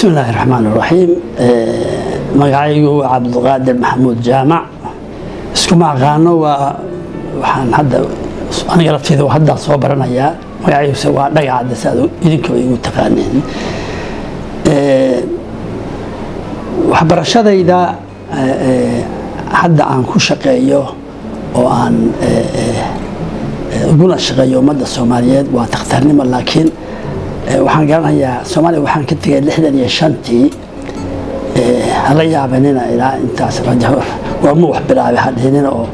بسم الله الرحمن الرحيم مقعيقو عبد القادر محمود جامع اسكو مقانو وحان هذا أنا قلت فيه وهذا صوبرنا يا مقعيقو سوا دقع دسادو إذنكو يقول تقانين وحبرشادة إذا حد عن كل شقيو وعن قلنا الشقيو مدى الصوماليات وتختارني لكن waxaan garanayaa Soomaaliya waxaan ka tagay 65tii hala yaabanina ilaa intaas rajaw waa mu wax bilaabay hadheynina oo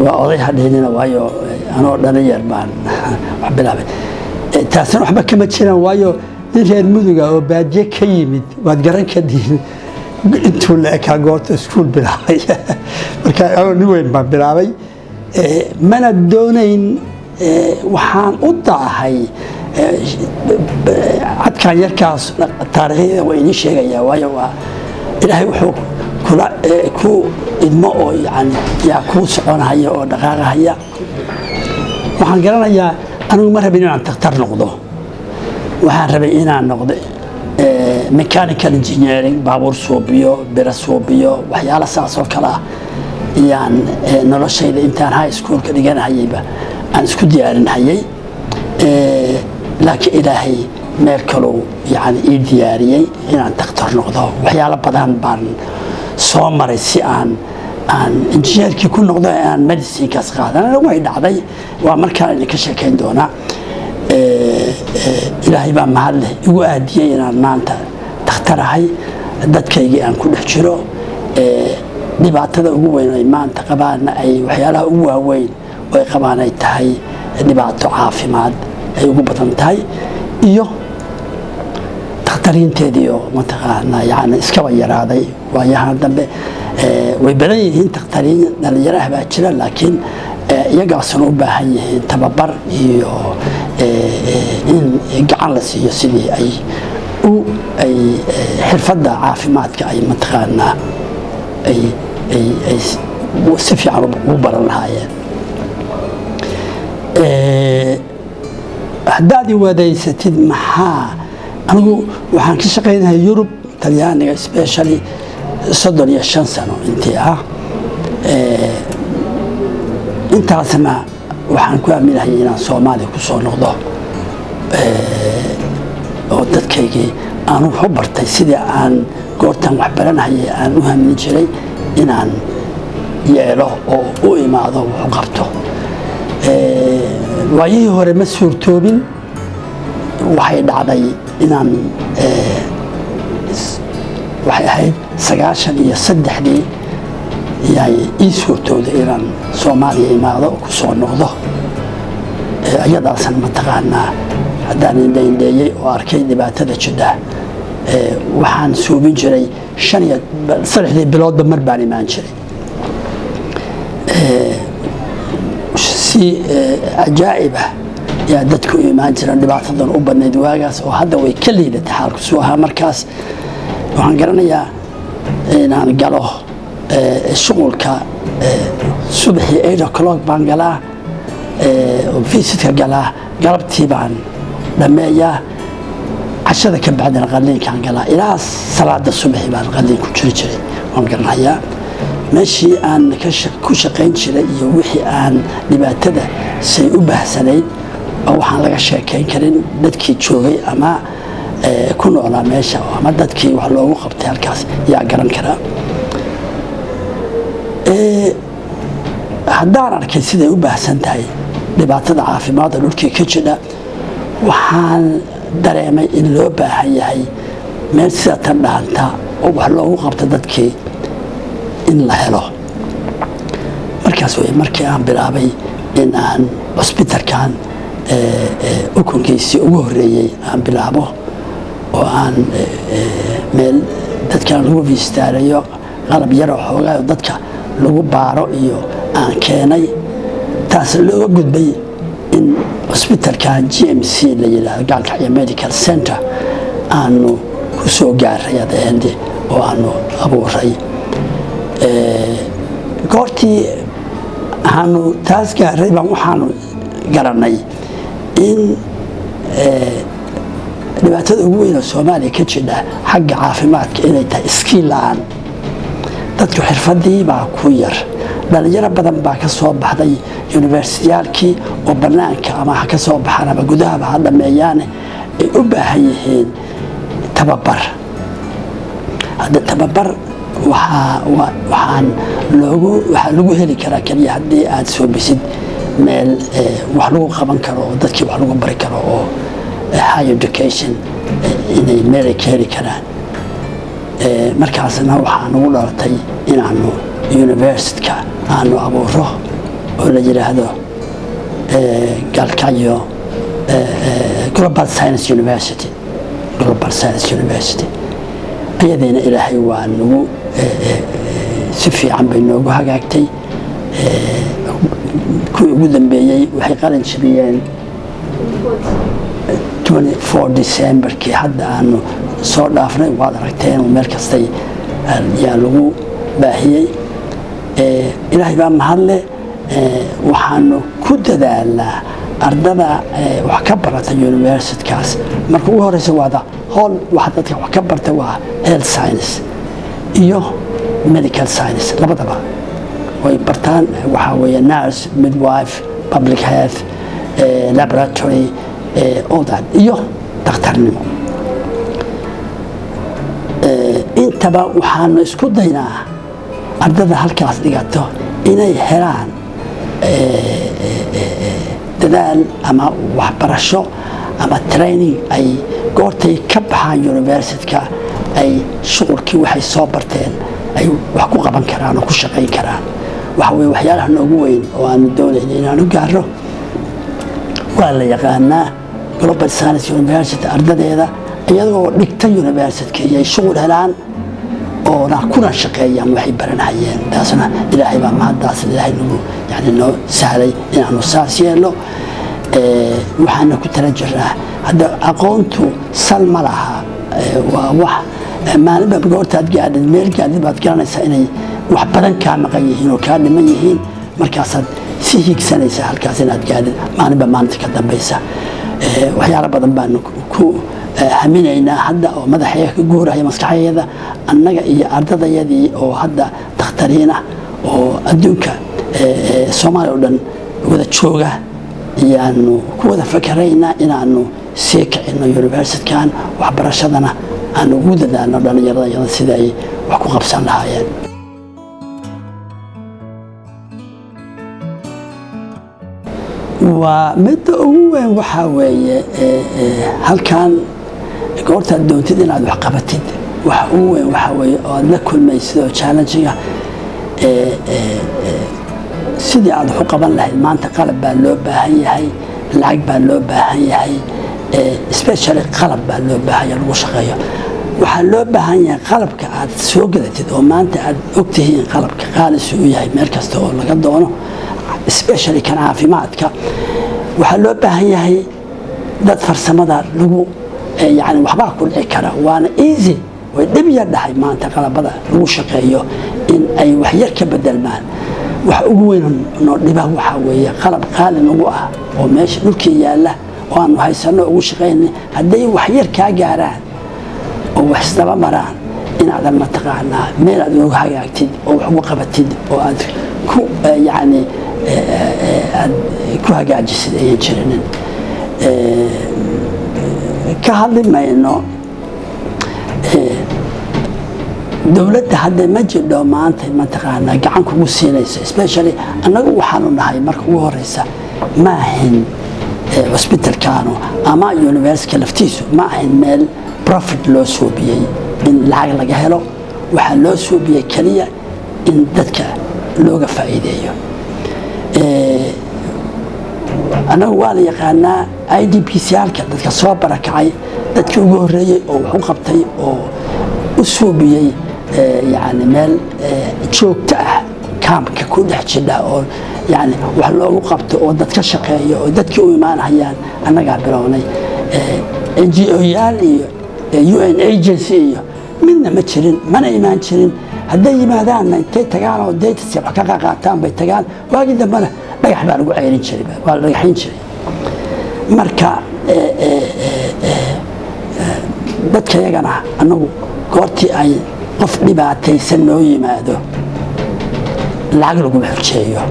waa oday hadheynina waayo anoo dhalinyar baan wax bilaabay taasna waxba kama jiraan waayo nin reer muduga oo baadiye ka yimid waad garan ka diin intuu la ka goorto iskuul bilaabay marka nin weyn baan bilaabay mana doonayn waxaan u daahay عدكان يركز تاريخي وإني شيء يا ويا إلهي وحو كلا كو إدماء يعني يا كوس أنا هيا أو دقائق هيا وحنقرنا يا أنا مرة بيني عن تختار نقطة وحنربينا عن نقطة ميكانيكال انجينيرينج بابور صوبيو برا صوبيو وحيالا ساسو كلا يعني نلاش شيء الإمتحان هاي سكول كديجان هيبة أنا سكول ديارين هيي لكن إلهي ميركلو يعني إيدياري إن تختار نقطة وحيالا بدان بان صومري سي عن إنجير كي يكون نقطة عن ميديسين كاسقاد أنا وين عضي وأمريكا اللي كشكين دونا إلهي بان محله يوادي إن ما أنت تختار هاي دتك يجي عن كل حجرو دبعته هو وين ما أنت قبلنا أي وحيالا هو وين ويقبلنا يتهاي دبعته عافماد ay ugu badan tahay iyo taqtariinteediyo mataqaana yaani iska yaraaday waayahan dambe way badan yihiin taqtariin dhalinyaraha baa jira laakiin iyaga asoo u baahan yihiin tababar iyo in gacan la siiyo sidii ay xirfadda caafimaadka ay mataqaana ay si fiican u baran lahaayeen هدادي ودايستيد محا أنا وحن كشقينها يوروب تلياني سبيشالي صدر يشان سنة انتها انت عسنا وحن كواملها ينا صومالي كسو نقضو ودد كيكي أنا حبرتي سيدي عن قورتان وحبرانها أن أهم من جري إنان يالو أو إماضو وحقبتو waayihii hore ma suurtoobin waxay dhacday inaan waxay ahayd 93 yaay ii suurtooday inaan Soomaaliya imaado ku soo noqdo ayadaasan mataqaanaa haddaan indheeyay oo arkay dhibaatada jidda waxaan suubin jiray 3 bilood mar baan imaan jiray عجائبة يا دتكو إيمان جرا دبعتهم أوبن دواجس وهذا ويكلي لتحرك سواها مركز وهنقرنا يا إن قالوه الشغل ك صبحي 8 o'clock بانجلا وفي 6 قلا قربتي بان لما يا عشرة كم بعدين غلين كان قلا إلى صلاة الصبح بان غلين كتشري وهنقرنا يا ماشي أن كشقين شيء يوحي أن لبعتده سيؤبه سنين أو حنا شاكين كرين دتكي تشوفي أما كونوا على ماشى أما دتكي وحلو وقبت هالكاس يا جران كرا هدارنا كسيد يؤبه سنتهاي لبعتده عافي ما ضروري كشنا وحن دريمي إن لوبه هي ماشى تنهانتا أو حلو وقبت دتكي in la helo markaas way markii aan bilaabay in aan hospitalkan ukunkiisii ugu horeeyay aan bilaabo oo aan meel dadka lagu vistaarayo qalab yar oo xoogaa dadka lagu baaro iyo aan keenay taas loo gudbay in hospitalkan GMC la yiraahdo Galkacyo Medical Center aanu ku soo gaaray adeende oo aanu abuuray goortii aanu taas gaaray baan waxaanu garanay in dhibaatada ugu weyn oo Soomaaliya ka jirta xagga caafimaadka inay tahay skill la'aan dadku xirfadii baa ku yar dhalinyaro badan baa ka soo baxday universitiyaalkii oo banaanka ama ka soo baxaan ama gudaha ha dhameeyaan ay u baahan yihiin tababar hadda tababar waxaa lagu heli karaa kaliya haddii aad soo bisid meel wax lagu qaban karo oo dadkii wax lagu bari karo oo high education inay meel ay ka heli karaan markaasna waxaa nagu dhalatay inaanu universityka aanu abuuro oo la yiraahdo Galkayo Global Science University ayadina ilaahay waa nagu si fiican bay noogu hagaagtay kuwii ugu dambeeyey waxay qalin jabiyeen 24 December-kii hadda aanu soo dhaafnay waad aragteen meel kastay yaa lagu baahiyey ilaahay baa mahadle waxaanu ku dadaalnaa ardada wax ka barata university-kaas marka ugu horeysa waada hol wax dadka wax ka barta waa health science iyo medical science labadaba way bartaan waxa weeye nurse midwife public health laboratory all that iyo dhakhtarnimo intaba waxaanu isku daynaa ardada halkaas dhigato inay helaan dadaal ama waxbarasho ama training ay goortay ka baxaan university-ka ay shuqulkii waxay soo barteen ay wax ku qaban karaan oo ku shaqayn karaan waxa weeye waxyaalaha noogu weyn oo aanu doonayno inaanu gaaro waa la yaqaanaa Global Science University ardadeeda iyadoo dhigta university-ka ay shuqul helaan oo kuna shaqeeyaan waxay baranayeen taasna ilaahay baa mahaddaas ilaahay nagu yani noo sahlay inaanu saas yeelo waxaana ku tala jiraa hadda aqoontu sal ma laha waa wax maalinba goortaad gaadhin meel gaadhin baad garanaysaa inay wax badan kaa maqan yihiin oo kaa dhiman yihiin markaasaad si higsanaysa halkaas inaad gaadhin maalinba maalinta ka dambaysa waxyaalo badan baanu ku haminaynaa hadda oo madaxeega ka guuraya maskaxeeda annaga iyo ardadayadii oo hadda dakhtariina oo adduunka Soomaaliya oo dhan wada jooga iyaanu ku wada fakaraynaa inaanu sii kicino university-kan waxbarashadana aanu ugu dadaalno dhalinyarada sida ay wax ku qabsan lahaayeen waa midda ugu weyn waxaa weeye halkan goortaad doontid inaad wax qabatid waxa ugu weyn waxaa weeye oo aad la kulmaysid oo challenge-ga sidii aad wax u qaban lahayd maanta qalab baa loo baahan yahay lacag baa loo baahan yahay especially qalab baa loo baahan yahay lagu shaqeeyo waxaa loo baahan yahay qalabka aad soo gadatid oo maanta aad ogtihiin qalabka qaalis uu yahay meel kasta oo laga doono especially kan caafimaadka waxaa loo baahan yahay dad farsamada lagu yani waxbaa ku dhici kara waana easy way dhib yar dhahay maanta qalabada lagu shaqeeyo in ay wax yar ka bedelmaan wax ugu weyn noo dhibaa waxaa weeye qalab qaali nagu ah oo meesha dhulkii yaalla oo aanu haysano ugu shaqaynay hadday wax yar kaa gaaraan oo wax isdaba maraan inaadan mataqaanaa meel aad uga hagaagtid oo wax ugu qabatid oo aad ku yani aad ku hagaajisid ayaan jirinin ka hadli mayno dowladda hadda ma jidho maanta mataqaanaa gacan kugu siinaysa especially annagu waxaanu nahay marka ugu horeysa ma ahin hospitalkaanu ama university laftiisu ma ahin meel profit loo suubiyey in lacag laga helo waxaa loo suubiyey kaliya in dadka looga faa'iideeyo annagu waa la yaqaanaa IDPCR-ka dadka soo barakacay dadkii ugu horreeyey oo wax u qabtay oo u suubiyey يعني مال joogto ah kaamka ku dhex jira oo yani wax loogu qabto oo dadka shaqeeyo oo dadkii u imaanayaan annaga bilownay NGO-yaal iyo UN agency iyo midna ma jirin mana imaan jirin hadday yimaadaan intay tagaan oo data si wax ka qaataan bay tagaan waagi dambana dhagax baa lagu ceyrin jiray waa la dhagaxin jiray marka dadka yagana anagu goortii ay qof dhibaataysan noo yimaado lacag laguma xorjeeyo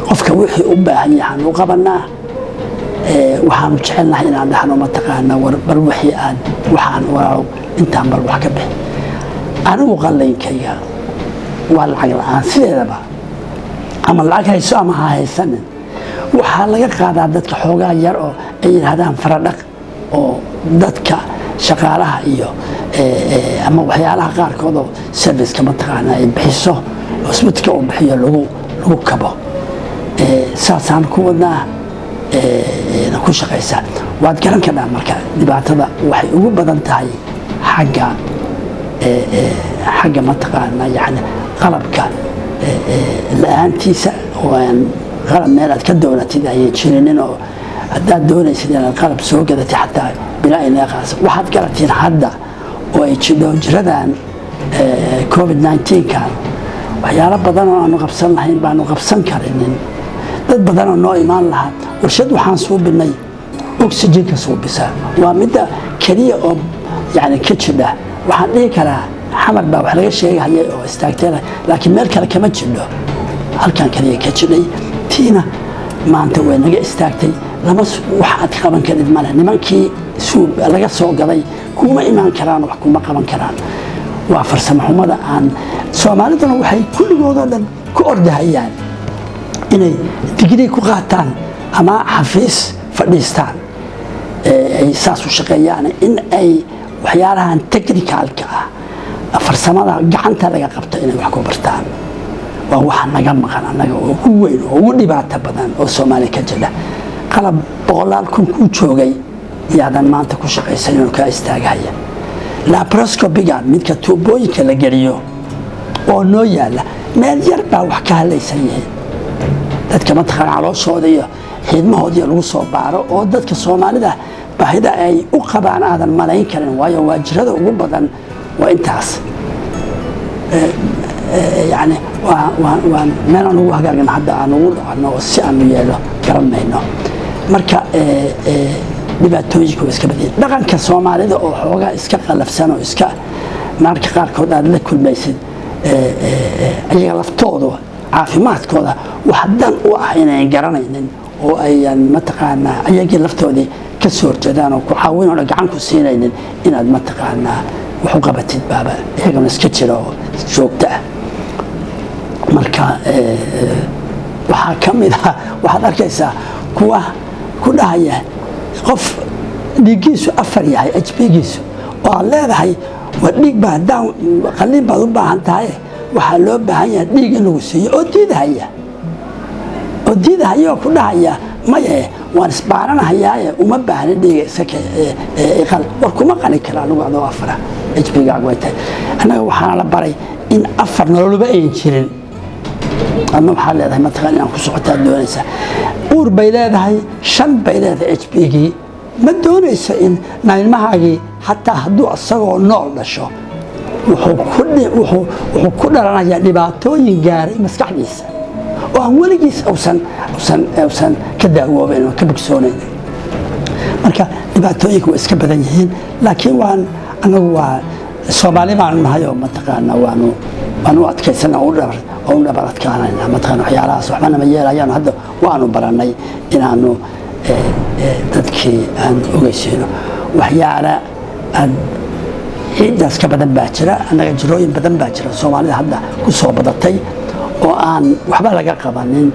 qofka wixii u baahan yahay u qabanaa waxaanu jecelnahay inaan dhahno mataqaana bal wixii aan waxaan walaalow intaan bal wax ka bixi anigu qallaynkayga waa lacag la'aan sideedaba ama lacag hayso ama ha haysanin waxaa laga qaadaa dadka xoogaa yar oo ay yidhaahdaan faradhaq oo dadka shaqaalaha iyo ama waxyaalaha qaarkood oo serviceka mataqaana ay bixiso cusbadka uu bixiyo lagu kabo saasaan ku wadnaa ku shaqaysaa waad garan kadhaa marka dhibaatada waxay ugu badan tahay xagga mataqaana yani qalabka la'aantiisa oo aan qalab meel aad ka doonatid ayay jirinin oo haddaad doonaysid inaad qalab soo gadatid xataa bilaa ineeqaas waxaad garatiin hadda oo ay jidho jiradan covid-19kan waxyaalo badan oo aanu qabsan lahayn baanu qabsan karinin dad badan oo noo imaan lahaa warshad waxaan suubinay oxygenka suubisa waa midda keliya oo yani ka jidha waxaan dhihi karaa xamar baa wax laga sheegahayay oo istaagteen laakiin meel kale kama jidho halkan kaliya ka jidhay tiina maanta way naga istaagtay lama wax aad qaban karid male nimankii suub laga soo gaday kuma imaan karaan wax kuma qaban karaan waa farsamo xumada aan soomaaliduna waxay kulligoodoo dhan ku ordahayaan inay digrii ku qaataan ama xafiis fadhiistaan ay saas u shaqeeyaan in ay waxyaalahan technicalka ah farsamada gacanta laga qabto inay wax ku bartaan waa waxa naga maqan annaga oo ugu weyn oo ugu dhibaato badan oo Soomaaliya ka jira qalab boqolaal kun ku joogay yaadan maanta ku shaqaysan inuu ka istaagaya laparoscopiga midka tuubooyinka la geliyo oo noo yaala meel yar baa wax ka halaysan yihiin dadka mataqaana calooshooda iyo xiidmahooda lagu soo baaro oo dadka Soomaalida baahida ay u qabaan aadan malayn karin waayo waa jirada ugu badan waa intaas يعني ومن أنا وهاجر هذا أنا أقول سأنو يلا كرمينا مركا dhibaatooyinka iska badiyay dhaqanka Soomaalida oo xoogaa iska qalafsan oo iska marka qaarkood aad la kulmaysid ayaga laftooda caafimaadkooda wax dan u ah inay garanaynin oo ayaan mataqaana ayaga laftoodii ka soo jeedaan oo ku caawinayna gacan ku siinaynin inaad mataqaana wax u qabatid baaba iyagana iska jiro joogta marka waxa kamid ah waxaad arkaysaa kuwa ku dhahaya qof dhigiisu afar yahay HB-giisu oo leedahay waa dhiig baa daan qalliin baad u baahan tahay waxa loo baahan yahay dhiig in lagu siiyo oo diidahaya ku dhahaya maye waan isbaaranahayaa uma baahna dhiig isaka qal war kuma qani kara lagu ado afara HB-gaagu way tahay anaga waxaan la baray in afar nololba ay jirin أنا بحال هذا مثلاً أنا كسرت الدونيسة أور بيلاد هاي شن بيلاد HB ما الدونيسة إن نايل معي حتى هدو الصغر النور لشوا وحو كل أنا يعني بعطوني جاري مسكح ليس وهو لقيس أوسن كده هو بينه كبكسوني مركا بعطوني كويس كبدنيين لكن وان أنا هو الصومالي مع المهايو منطقة وانو أتكسرنا أو نبرت كان مثلاً حياة صحبنا ميال أيام هذا وأنا براني إن أنو تذكي أن أجلسينه وحياة أن هيداس كبدن باكرة أنا جروين بدن باكرة سومالي هذا كسر بدتي وأن وحبا لقى قبانين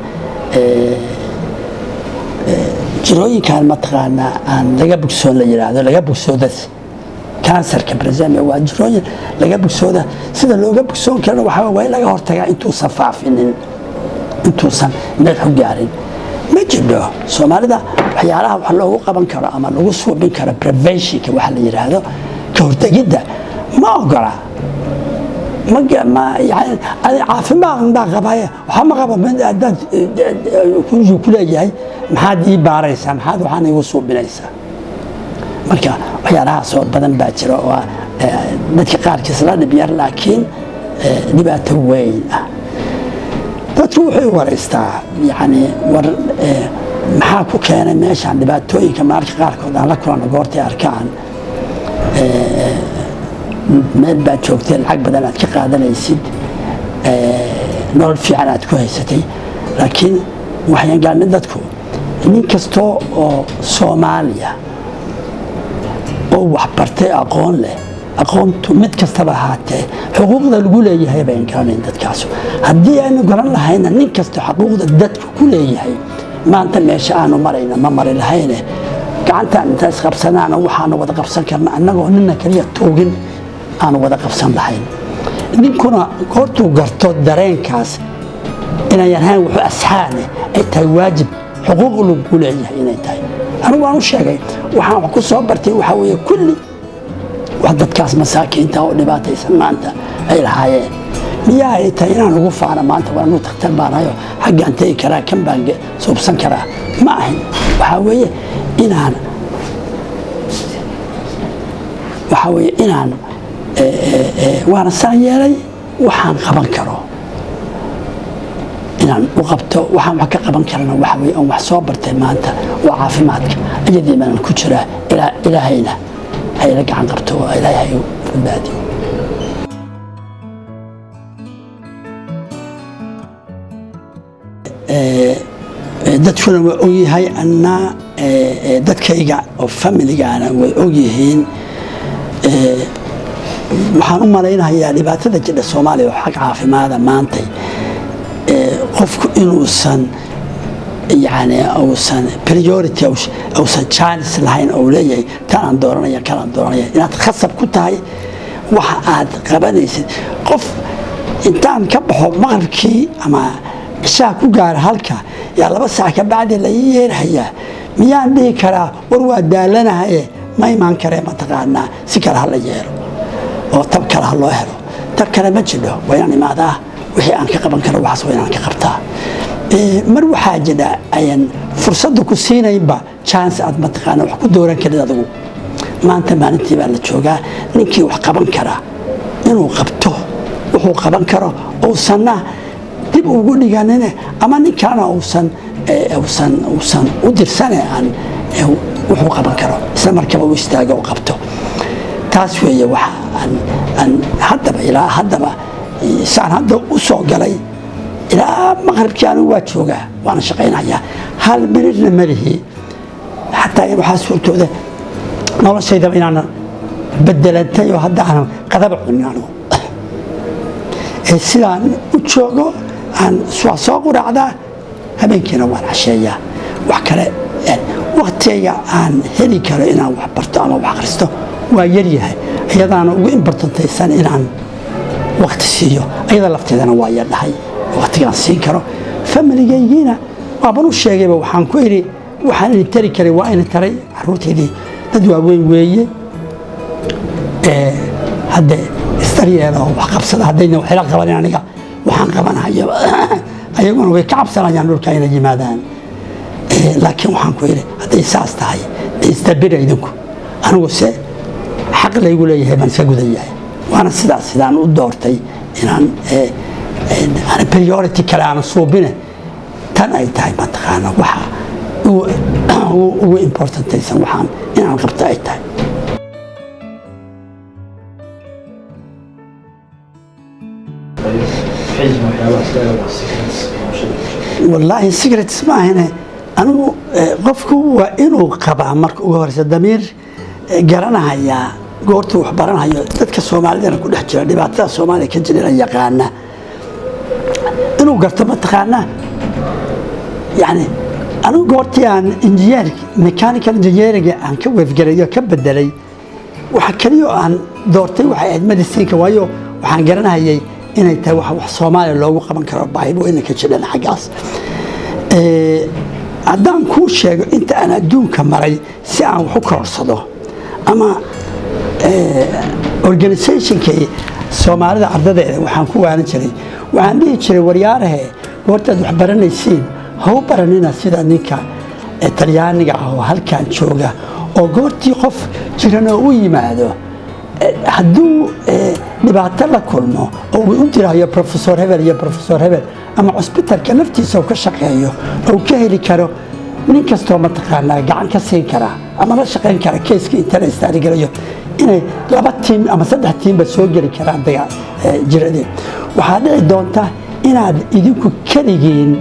جروين كان مثلاً أن لقى بكسون لجرا لقى بكسودس كانسر كبرزامي واجروين laga bogsooda sida looga bogsoon karo waxa way laga hortagaa intuu safaafin intuusan meel xog gaarin ma jiro Soomaalida waxyaalaha wax loogu qaban karo ama lagu suubin karo prevention ka waxa la yiraahdo ka hortagida ma ogola ma yani caafimaad qabaya waxa ma qaba mid aad ku leeyahay maxaad ii baaraysaa maxaad waxaan igu suubinaysaa marka waxyaalaha soo badan baa jira oo dadka qaarkiis la dhibiyar laakiin dhibaato weyn ah dadku wuxuu wareystaa yani war maxaa ku keenay meeshan dhibaatooyinka marka qaarkood aan la kulano goortay arkaan meel baad joogtay lacag badan aad ka qaadanaysid nolol fiican aad ku haysatay laakiin waxaan gaarnay dadku nin kastoo oo Soomaaliya oo wax bartay aqoon leh aqoontu mid kastaba ahaatee xuquuqda lagu leeyahay baan garanay dadkaas haddii aynu garan lahayna nin kasta xuquuqda dadku ku leeyahay maanta meesha aanu marayna ma mari lahayne gacantaan intaas qabsanaana waxaanu wada qabsan karnaa annagoo nina kaliya toogin aanu wada qabsan lahayn ninkuna goortuu garto dareenkaas inayaan hayn wuxuu asxaane ay tahay waajib xuquuq lagu leeyahay inay tahay anigu waan u sheegay waxaan wax ku soo bartay waxa weeye kulli wax dadkaas masaakiinta oo dhibaataysan maanta ay lahaayeen miyaa ay tahay inaan ugu faano maanta waanu takhtar baanayo xaggaan tegi karaa kan baan suubsan karaa ma ahin waxaa weeye inaan waana saan yeelay waxaan qaban karo inaan u qabto waxaan wax ka qaban karana waxa weeye aan wax soo bartay maanta waa caafimaadka iyadii baan ku jiraa ilaahayna hay la gacan qabto oo ilaahay u badbaadiyo dadkuna waa ogyahay anna dadkayga oo familigaana way ogyihiin waxaan u malaynayaa dhibaatada jidha Soomaaliya oo xag caafimaada maantay qofku inuusan يعني أوسن priority أوسن chance لهين أولية كان دورانيا إن أتخصب كنت هاي واحد قبنيس قف إنتان كبحو مغربكي أما شاكو قار هالكا يلا بس عك بعد اللي يرهيا ميان دي كرا وروا دالنا هاي ما يمان كرا ما تقعنا سكر هلا يهرو أو تبكر هلا يهرو تبكر مجده ويعني ماذا وحي أنك قبن كرا وحص وين أنك قبتها mar waxaa jira ayaan fursad ku siinayba chance aad ma taqaan wax ku dooran karid adigu maanta maalintii baa la joogaa ninkii wax qaban kara inuu qabto wuxuu qaban karo oo sanna dib ugu dhiganine ama ninkaana uusan u dirsanay aan wuxuu qaban karo isla markaba uu istaago oo qabto taas weeye waxa aan haddaba saan hadda u soo galay إلى مغرب كانوا واجوجا وأنا شقين عليها هل مرينا مريه حتى يروح سورته ذا ما هو الشيء ده بيننا بدل التي وهذا أنا قذب عننا السلام وتشوجو عن سواق ورعدا هم كنا ورا شيء وحكلا وقتي عن هلي كرينا وحبرتنا وحقرسته ويريه أيضا أنا وإمبرتنتي سنة عن وقت السيو أيضا لفتي أنا ويا هاي وقتيان سين كرو فمليجينا وابنو الشيء وحن كويري وحن التري كري وين تري عروتي دي تدوا وين ويا هذا استريا له وقبصة هذين وحلا قبلنا يعني وحن قبلنا أيوة ويكعب سنة يعني نور كائن جمادان لكن وحن كويري هذا إساس تاعي يستبر يدكم أنا وسه حق لا يقول لي هبن سجود إياه وأنا سدان ودورتي إن أنا priority كلام صوبنا تنا يتعب ما تخانا وحى هو important تيسن وحان إن أنا قبضة يتعب والله السكرت اسمع هنا أنا قفكو وإنه قبع مرك وهرس الضمير جرنا هيا قرطو وحبرنا هيا تذكر الصومالي أنا كل حجر دبعت الصومالي كنجلنا يقانا إنه قرطو ما تخانا يعني أنا قرطي عن إنجير ميكانيكال إنجير عن كويف جريء كبدلي وحكيو عن دورتي وحيد مدرسين كوايو وحن جرنا هيا إن يتوح وحصومالي اللي هو قبل كربايب وإنك كنجلنا حجاز عدان كل شيء أنت أنا دون كمري ساعة وحكر صده أما organization كي Soomaalida ardayda waxaan ku waanan jiray waxaan dhihi jiray waryaaraha goorta wax baranaysiin haw baranina sida ninka Talyaaniga ah oo halkan jooga oo goortii qof jirana u yimaado hadduu dhibaato la kulmo oo uu diraayo professor Hebel ama hospitalka naftiisa ka shaqeeyo oo ka heli karo nin kastoo ma taqaanaa gacan ka siin kara ama la shaqeyn kara keeska interest arigayo inay laba tiim ama saddex tiimba soo geli karaan jiradeen waxaa dhici doonta inaad idinku keligiin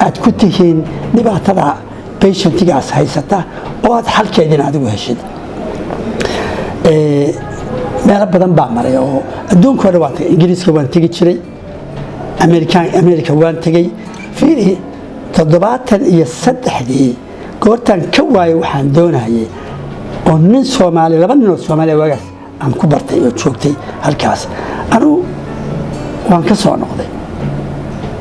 aad ku tihiin dhibaatada patientigaas haysata oo aad xalkeedina adigu heshid meelo badan baa maray oo adduunka hore waan tagay ingiriiska waan tegi jiray america waan tegey fiiri 73 goortaan ka waayay waxaan doonayay oo nin Soomaali laba nin oo Soomaali wagaas aan ku bartay oo joogtay halkaas anu waan ka soo noqday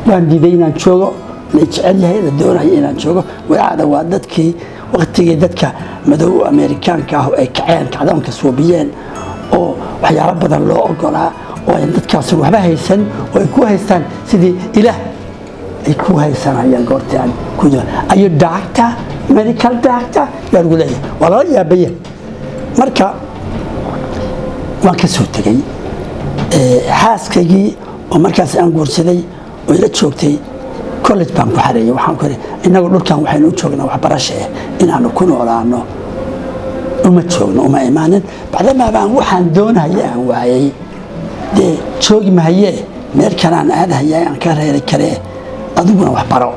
waan diiday inaan joogo la jecel yahay la doonayo inaan joogo waada waa dadkii waqtigii dadka madow Amerikaanka ah ay kaceen kacdoonka Soobiyeen oo waxyaabo badan loo ogolaa oo ay dadkaas waxba haysan oo ay ku haystaan sidii ilaah ay ku haysanayaan goortaan ku jira ayu doctor medical doctor yargu leeyahay wala yaabaya marka waan ka soo tagay xaaskaygi oo markaas aan guursaday oo ila joogtay college baan ku xareeyay waxaan ku inagu dhulkan waxaynu u joognaa waxbarasho inaanu ku noolaano uma joogno uma imaanin bacdama baan waxaan doonayay aan waayay de joogi mahaye meel kale aan aadayay aan ka reeri kare adiguna wax baro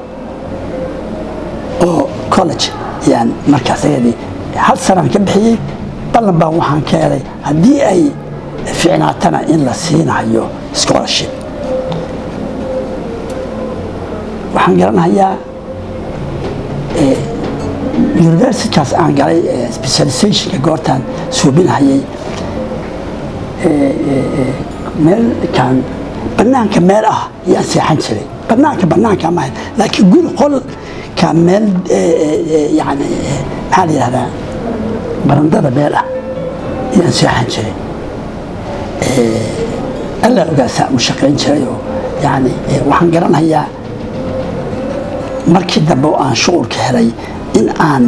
oo college yaan markaas ayadii hal sanaan ka bixiyay ballan baan waxaan ka helay haddii ay fiicnaatana in la siinayo scholarship waxaan garanayaa universitykaas aan galay specializationka goortaan suubinayay meel kan banaanka meel ah yaa seexan jiray banaanka ma laakiin guri qol ka meel yani maxaa la yidhahdaa barandada meel ah yaa seexan jiray alla ogaasaa u shaqayn jiray oo yani waxaan garanayaa markii dambe aan shughulka helay in aan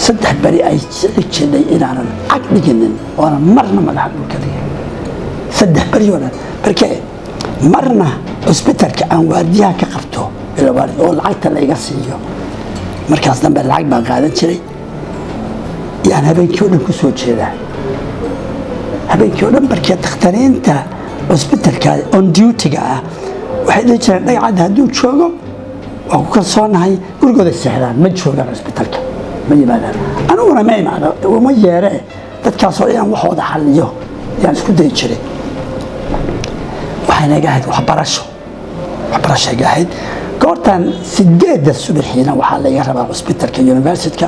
saddex bari ay jiray inaanan cag dhiginin oonan marna madaxa dhulka dhigin saddex bari oo dhan markee marna cusbitalka aan waardiyaha ka qabto oo lacagta la iga siiyo markaas dambe lacag baan qaadan jiray yaan habeenkii oo dhan ku soo jeedaa habeenkii oo dhan markee dakhtariinta cusbitalka on duty-ga ah waxay dhihi jireen dhagacadda hadduu joogo waa ku kalsoonahay gurigooda seexdaan ma joogaan cusbitalka ma yimaadaan aniguna ma imaado uma yeere dadkaasoo inaan waxooda xalliyo yaan isku dayi jiray waxayna iga ahayd waxbarasho iga ahayd goortaan 8 subaxiina waxaa la iga rabaa cusbitalka universityka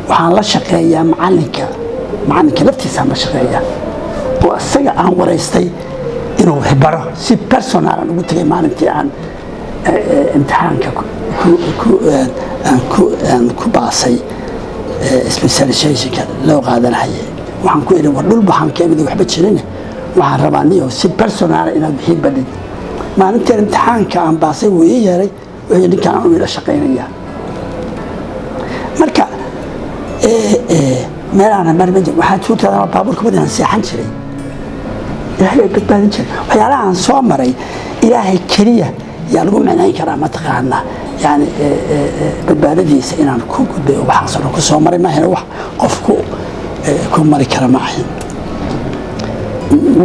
waxaan la shaqeeyaa macalinka laftiisaan la shaqeeyaa oo isaga aan waraystay inuu baro si personaalan ugu tagay maalintii aan imtixaanka ku baasay specializationka loo qaadanayay waxaan ku idhi war dhul baxaan ka imid waxba jirin waxaan rabaa niyo si personaal inaad bixin badid maalintii imtixaanka aan baasay wuu ii yeeray wixii ninkaan uu ila shaqaynayaa marka meelaana marmaj waxaan tuurtada baabuurka badaan seexan jiray ilaahay badbaadin jiray waxyaalaha aan soo maray ilaahay keliya yaa lagu macnayn karaa mataqaana yani badbaadadiisa inaan ku gudbay waxaas oo ku soo maray maahan wax qofku ku mari kara maahan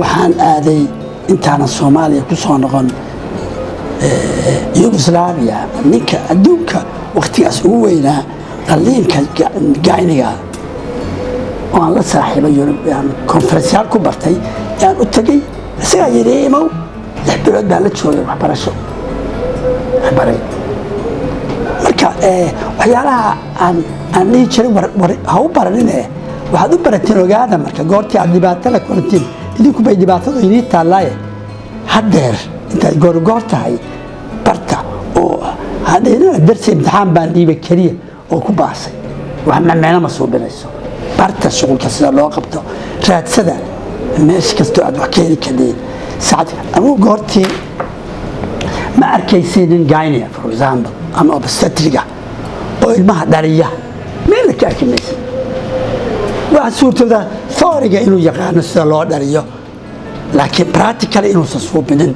waxaan aaday intaana Soomaaliya ku soo noqon Yugoslavia ninka adduunka waqtigaas ugu weynaa qaliinka gayniga oo aan la saaxiibay konferensiyaal ku bartay yaan u tagay isagaa yidhi imow 6 bilood baan la joogay waxbarasho baray marka waxyaalaha aan dhihi jiray war ha u baranin waxaad u barateen ogaada marka goortii aad dhibaato la kulantiin idinku bay dhibaatadu inii taallaaye haddeer intaad goor tahay barta oo hadheynana darsi imtixaan baan dhiibay keliya oo ku baasay wax macno ma suubinayso barta shughulka sida loo qabto raadsada meesh kastoo aad wax ka heli kadeen saacad anigu goortii ma arkaysiinin gaynia for example ama obstetriga oo ilmaha dhaliya meel ka arkimaysa waa suurtooda theory-ga inuu yaqaano sida loo dhaliyo laakiin practically inuusan suubinin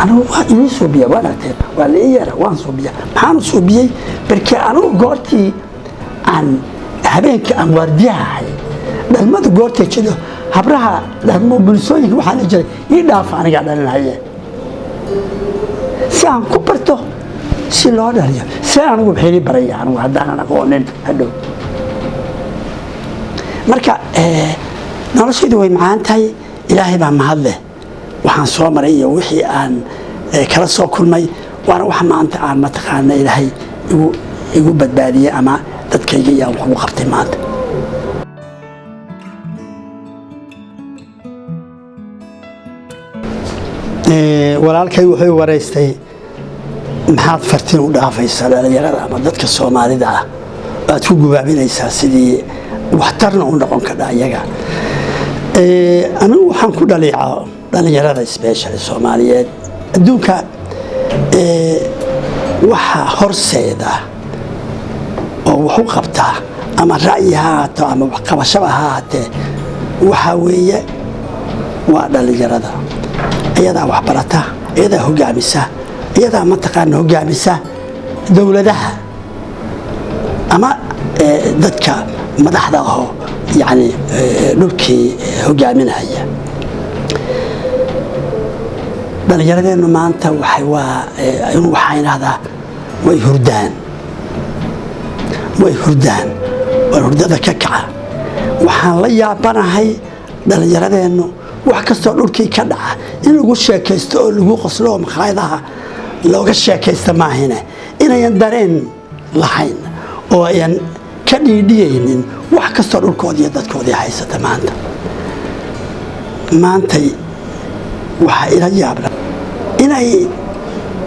anigu waa inii suubiya waan aragtay waa la ii yeera waan suubiya maxaan suubiyey barkee anigu goortii aan habeenkii aan waardiyahay dhalmada goortay jiro habraha dhalmo bulshooyinka waxaa la jiray ii dhaaf aniga dhalinaya si aan ku barto si loo dhaliyo si anigu xiri baraya anigu haddaan aqoonin hadhow marka noloshaydu way macaan tahay ilaahay baa mahad leh waxaan soo maray iyo wixii aan kala soo kulmay waana wax maanta aan mataqaana ilaahay igu badbaadiyey ama dadkayga iyaan wax ugu qabtay maanta walaalkay wuxuu wareystay maxaad fartiin u dhaafaysaa dhalinyarada ama dadka Soomaalida ah aad ku gubaabinaysaa sidii waxtarna u noqon kara iyaga anigu waxaan ku dhaliicaa dhalinyarada special Soomaaliyeed adduunka waxa horseeda oo wax u qabta ama ra'yi haato ama wax qabasho haate waxa weeye waa dhalinyarada iyada wax barata iyada hogaamisa iyada mataqaan hogaamisa dawladaha ama dadka madaxda ah yani dhulkii hogaaminaya dhalinyaradeenu maanta waxay yiraahdaa way hurdaan hurdada ka kaca waxaan la yaabanahay dhalinyaradeenu wax kastoo dhulkii ka dhaca in lagu sheekaysto oo lagu qoslo makhaayadaha looga sheekaysta maahine inayan dareen lahayn oo ayan ka dhiidhiyaynin wax kastoo dhulkoodii iyo dadkoodii haysata maantay waxaa ila yaabna inay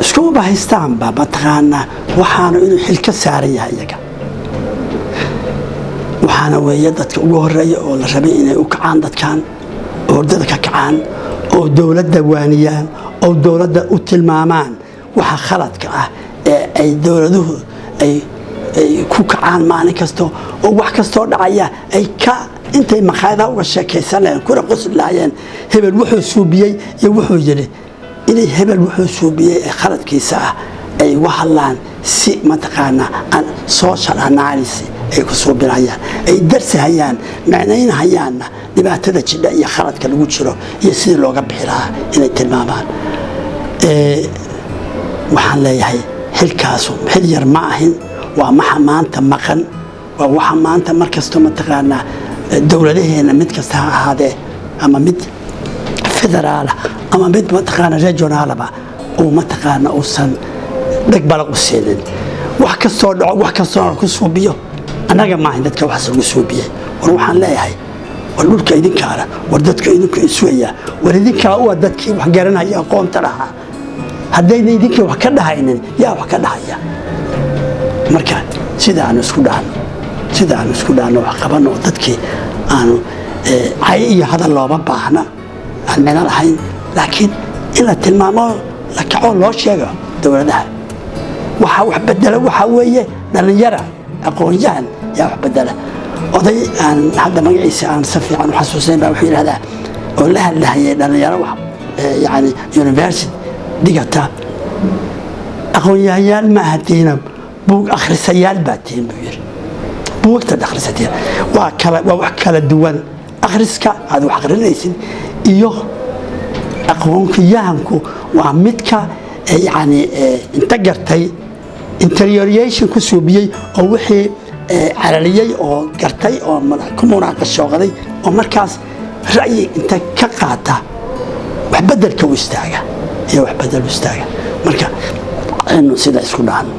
isku bahaystaanba mataqaana waxaanu inuu xil ka saaran yahay iyaga waxaana weeye dadka ugu horeeya oo la rabay inay u kacaan dadkan hurdada ka kacaan oo dawladda waaniyaan oo dawladda u tilmaamaan waxa khaladka ah ee ay dawladuhu ay ku kacaan maalin kasto oo wax kastoo dhacaya ay ka intay makhaayadaha uga sheekaysanayeen kuna qosli lahaayeen hebel wuxuu suubiyey iyo wuxuu yidhi inay hebel wuxuu suubiyey ee khaladkiisa ah ay uga hadlaan si mataqaana aan social analysis ay ku suubinayaan ay darsahayaan macnaynahayaanna dhibaatada jidha iyo khaladka lagu jiro iyo sidii looga bixi lahaa inay tilmaamaan waxaan leeyahay xilkaasu xil yar ma ahin waa maxa maanta maqan waa waxa maanta markasto mataqaana dawladaheena mid kasta ha ahaadee ama mid federaal ama mid mataqaana regionaalaba oo mataqaana uusan dhagbalaq u siinin wax kastoo dhaco wax kastoo ku suubiyo anaga maahin dadka wax lagu suubiyay war waxaan leeyahay war dhulka idinkaana war dadka idinku isweeya war idinkaa u dadkii wax garanaya aqoonta lahaa haddayna idinkii wax ka dhahaynin yaa wax ka dhahaya marka sidaan isku dhaano wax qabano dadkii aanu cay iyo hadal looba baahna aan meel lahayn laakiin in la tilmaamo la kaco loo sheego dawladaha waxa wax bedela waxa weeye dhalinyara aqoon-yahan yaa wax bedela oday aan hadda magaciisa aan si fiican u xasuusayn baa wuxuu yidhahdaa oo la hadlahayay dhalinyaro wax yani university dhigata aqoon-yahanyaal ma ahatiina buug akhrisayaal baa tihiin buu yidhi buugta akhrisateen waa wax kala duwan akhriska aad wax akhrinaysid iyo aqoon-yahanku waa midka yani inta gartay interiorization ku suubiyey oo wixii calaliyey oo gartay oo ku munaaqashooday oo markaas ra'yi inta ka qaata wax bedelka u istaaga iyo wax bedel u istaaga marka aynu sida isku dhaano